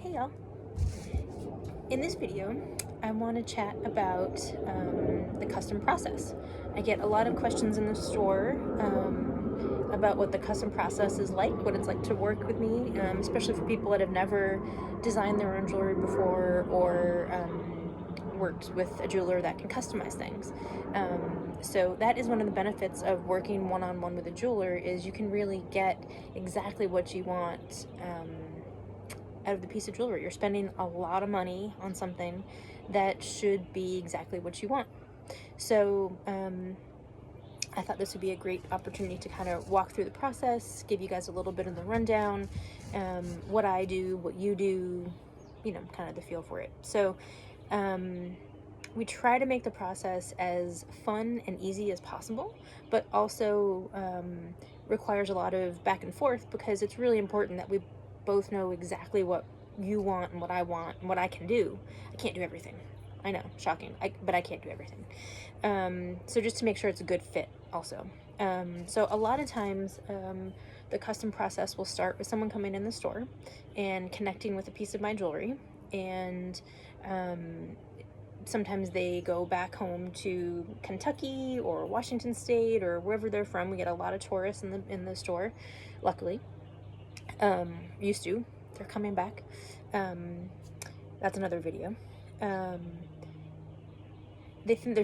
Hey y'all. In this video, I want to chat about the custom process. I get a lot of questions in the store about what the custom process is like, what it's like to work with me, especially for people that have never designed their own jewelry before or worked with a jeweler that can customize things. So that is one of the benefits of working one-on-one with a jeweler, is you can really get exactly what you want out of the piece of jewelry. You're spending a lot of money on something that should be exactly what you want. So I thought this would be a great opportunity to kind of walk through the process, give you guys a little bit of the rundown, what I do, what you do, kind of the feel for it. So we try to make the process as fun and easy as possible, but also requires a lot of back and forth, because it's really important that we both know exactly what you want and what I want and what I can do. I can't do everything. I know, shocking, but I can't do everything. So just to make sure it's a good fit also. So a lot of times the custom process will start with someone coming in the store and connecting with a piece of my jewelry, and sometimes they go back home to Kentucky or Washington State or wherever they're from. We get a lot of tourists in the store, luckily. Used to. They're coming back. That's another video. They're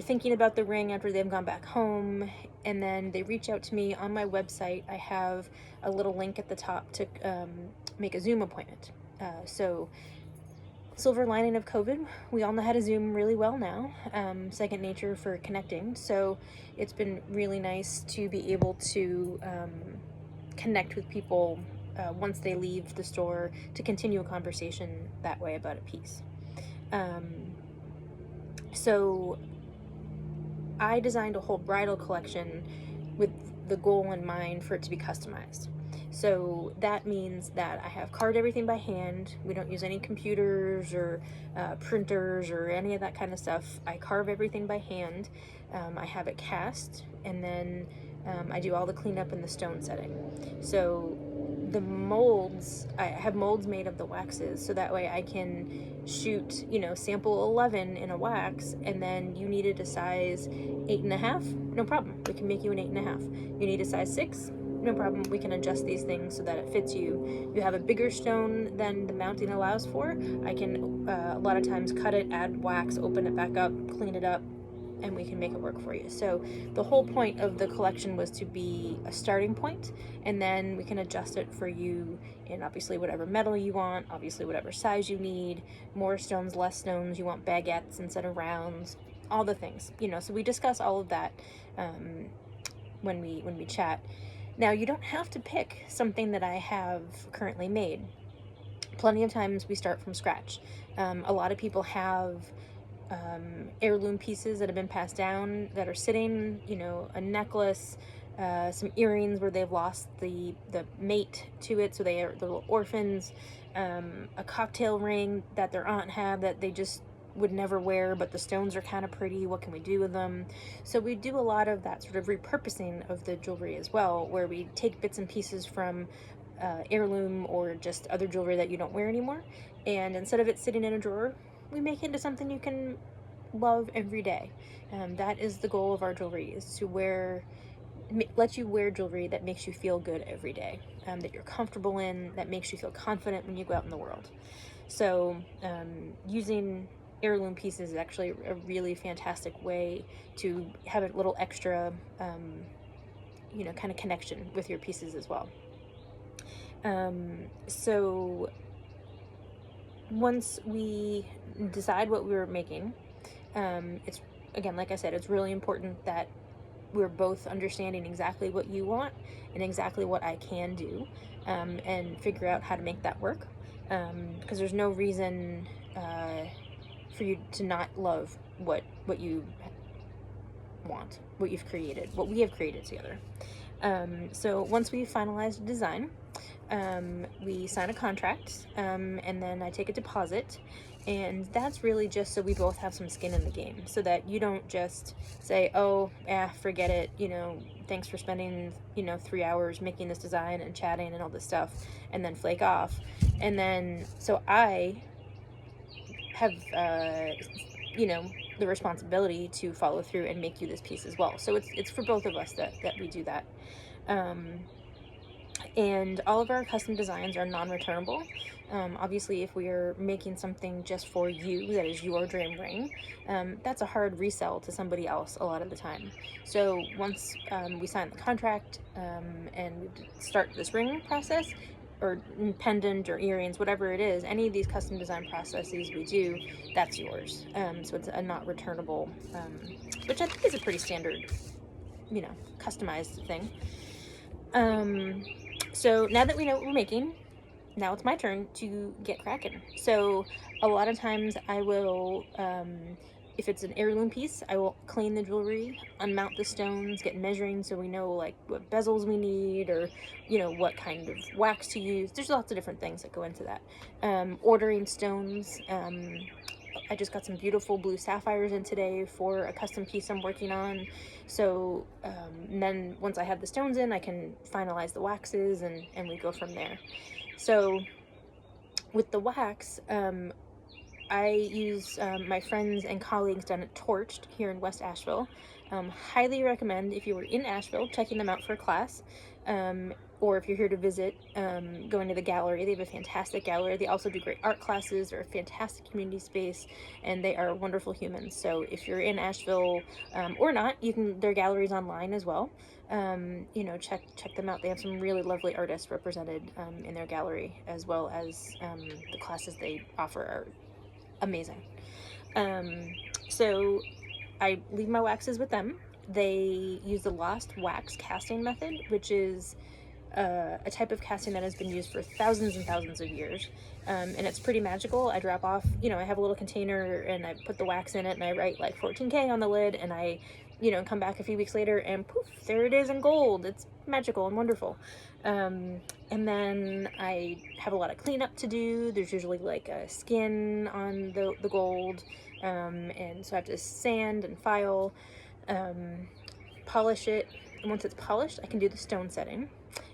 thinking about the ring after they've gone back home, and then they reach out to me on my website. I have a little link at the top to make a Zoom appointment. So silver lining of COVID, we all know how to Zoom really well now. Second nature for connecting. So it's been really nice to be able to connect with people once they leave the store, to continue a conversation that way about a piece. So I designed a whole bridal collection with the goal in mind for it to be customized. So that means that I have carved everything by hand. We don't use any computers or printers or any of that kind of stuff. I carve everything by hand. I have it cast, and then I do all the cleanup and the stone setting. So the molds, I have molds made of the waxes, so that way I can shoot, sample 11 in a wax, and then you needed a size 8.5, no problem, we can make you an 8.5. You need a size 6, no problem, we can adjust these things so that it fits you. You have a bigger stone than the mounting allows for, I can a lot of times cut it, add wax, open it back up, clean it up, and we can make it work for you. So the whole point of the collection was to be a starting point, and then we can adjust it for you in obviously whatever metal you want, obviously whatever size you need, more stones, less stones, you want baguettes instead of rounds, all the things, so we discuss all of that when we chat. Now, you don't have to pick something that I have currently made. Plenty of times we start from scratch. A lot of people have heirloom pieces that have been passed down that are sitting, a necklace, some earrings where they've lost the mate to it, so they are little orphans, a cocktail ring that their aunt had that they just would never wear, but the stones are kind of pretty. What can we do with them? So we do a lot of that sort of repurposing of the jewelry as well, where we take bits and pieces from heirloom or just other jewelry that you don't wear anymore, and instead of it sitting in a drawer, we make it into something you can love every day. That is the goal of our jewelry, is to let you wear jewelry that makes you feel good every day, that you're comfortable in, that makes you feel confident when you go out in the world. So using heirloom pieces is actually a really fantastic way to have a little extra kind of connection with your pieces as well. So once we decide what we're making, it's, again, like I said, it's really important that we're both understanding exactly what you want and exactly what I can do, and figure out how to make that work, because there's no reason for you to not love what you want, what you've created, what we have created together. So once we finalize the design, we sign a contract, and then I take a deposit, and that's really just so we both have some skin in the game, so that you don't just say, oh, forget it, thanks for spending, 3 hours making this design and chatting and all this stuff, and then flake off. And then, so I have, the responsibility to follow through and make you this piece as well. So it's for both of us that we do that. And all of our custom designs are non-returnable. Obviously, if we are making something just for you, that is your dream ring, that's a hard resell to somebody else a lot of the time. So once we sign the contract and we start this ring process, or pendant or earrings, whatever it is, any of these custom design processes we do, that's yours. So it's a not returnable, which I think is a pretty standard, customized thing. So now that we know what we're making, now it's my turn to get cracking. So a lot of times I will, if it's an heirloom piece, I will clean the jewelry, unmount the stones, get measuring so we know like what bezels we need, or what kind of wax to use. There's lots of different things that go into that. Ordering stones. I just got some beautiful blue sapphires in today for a custom piece I'm working on. So and then once I have the stones in, I can finalize the waxes, and we go from there. So with the wax, I use my friends and colleagues down at Torched here in West Asheville. Highly recommend, if you were in Asheville, checking them out for a class. Or if you're here to visit, going to the gallery. They have a fantastic gallery. They also do great art classes. They're a fantastic community space, and they are wonderful humans. So if you're in Asheville, or not, their gallery's online as well. Check them out. They have some really lovely artists represented in their gallery, as well as the classes they offer are amazing. So I leave my waxes with them. They use the lost wax casting method, which is a type of casting that has been used for thousands and thousands of years, and it's pretty magical. I drop off, I have a little container, and I put the wax in it, and I write like 14K on the lid, and I come back a few weeks later, and poof, there it is in gold. It's magical and wonderful. And then I have a lot of cleanup to do. There's usually like a skin on the gold, and so I have to sand and file, polish it, and once it's polished, I can do the stone setting.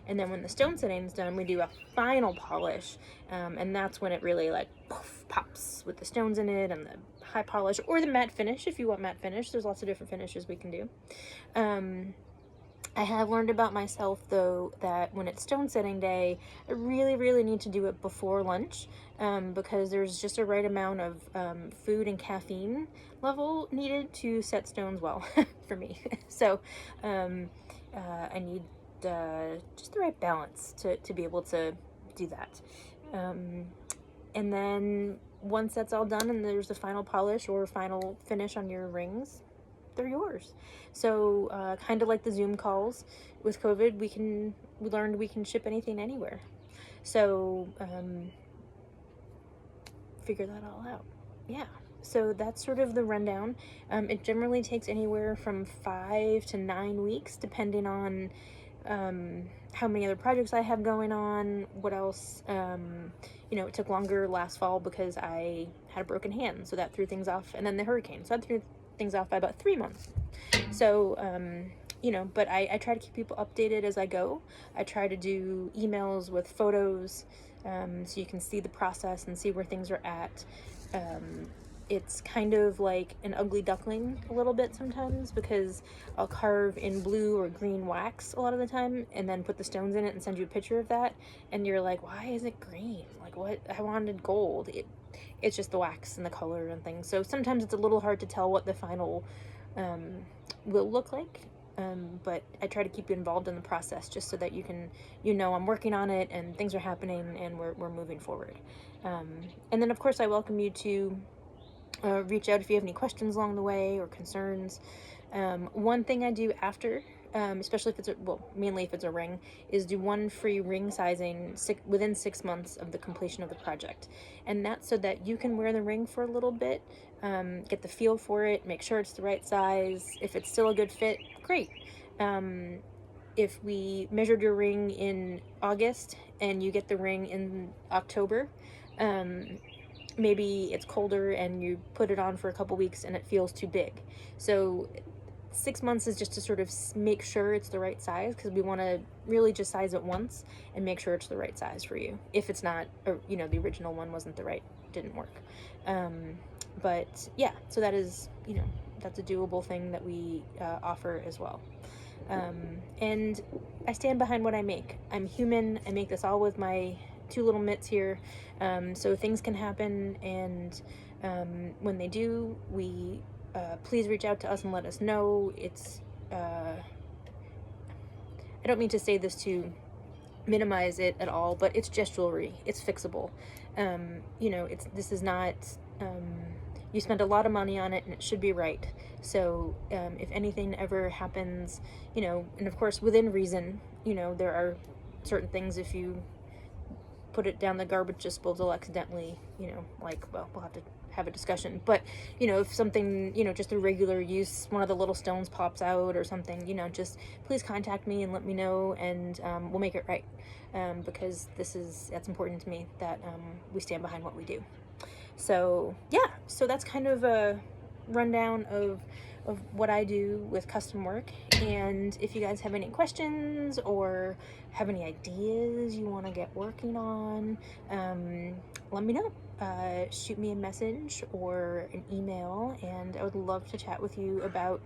And then when the stone setting is done, we do a final polish, and that's when it really like poof, pops with the stones in it, and the high polish, or the matte finish if you want matte finish. There's lots of different finishes we can do. I have learned about myself, though, that when it's stone setting day, I really, really need to do it before lunch, because there's just a right amount of food and caffeine level needed to set stones well for me. So I need just the right balance to be able to do that. And then once that's all done and there's a final polish or final finish on your rings, they're yours. So kind of like the Zoom calls with COVID, we learned we can ship anything anywhere. So figure that all out. Yeah. So that's sort of the rundown. It generally takes anywhere from 5 to 9 weeks, depending on how many other projects I have going on, what else. It took longer last fall because I had a broken hand, so that threw things off, and then the hurricane, so that threw things off by about 3 months. So but I try to keep people updated as I go. I try to do emails with photos, so you can see the process and see where things are at. It's kind of like an ugly duckling a little bit sometimes, because I'll carve in blue or green wax a lot of the time and then put the stones in it and send you a picture of that, and you're like, why is it green? Like, what? I wanted gold. It's just the wax and the color and things. So sometimes it's a little hard to tell what the final will look like, but I try to keep you involved in the process, just so that you can, I'm working on it and things are happening and we're moving forward. And then of course I welcome you to reach out if you have any questions along the way or concerns. One thing I do after, especially if mainly if it's a ring, is do one free ring sizing within 6 months of the completion of the project. And that's so that you can wear the ring for a little bit, get the feel for it, make sure it's the right size. If it's still a good fit, great. If we measured your ring in August and you get the ring in October, maybe it's colder and you put it on for a couple weeks and it feels too big. So 6 months is just to sort of make sure it's the right size, because we want to really just size it once and make sure it's the right size for you. If it's not, or the original one wasn't the right, didn't work. But yeah, so that is, that's a doable thing that we offer as well. And I stand behind what I make. I'm human. I make this all with my 2 little mitts here. So things can happen, and when they do, please reach out to us and let us know. It's I don't mean to say this to minimize it at all, but it's just jewelry. It's fixable. This is not, you spend a lot of money on it and it should be right. So if anything ever happens, and of course within reason, there are certain things, if you put it down the garbage disposal accidentally, we'll have to have a discussion. But if something, just a regular use, one of the little stones pops out or something, just please contact me and let me know, and we'll make it right, because that's important to me, that we stand behind what we do. So yeah, so that's kind of a rundown of what I do with custom work. And if you guys have any questions or have any ideas you want to get working on, let me know. Shoot me a message or an email, and I would love to chat with you about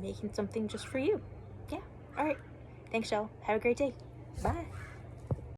making something just for you. Yeah. All right. Thanks, y'all. Have a great day. Bye.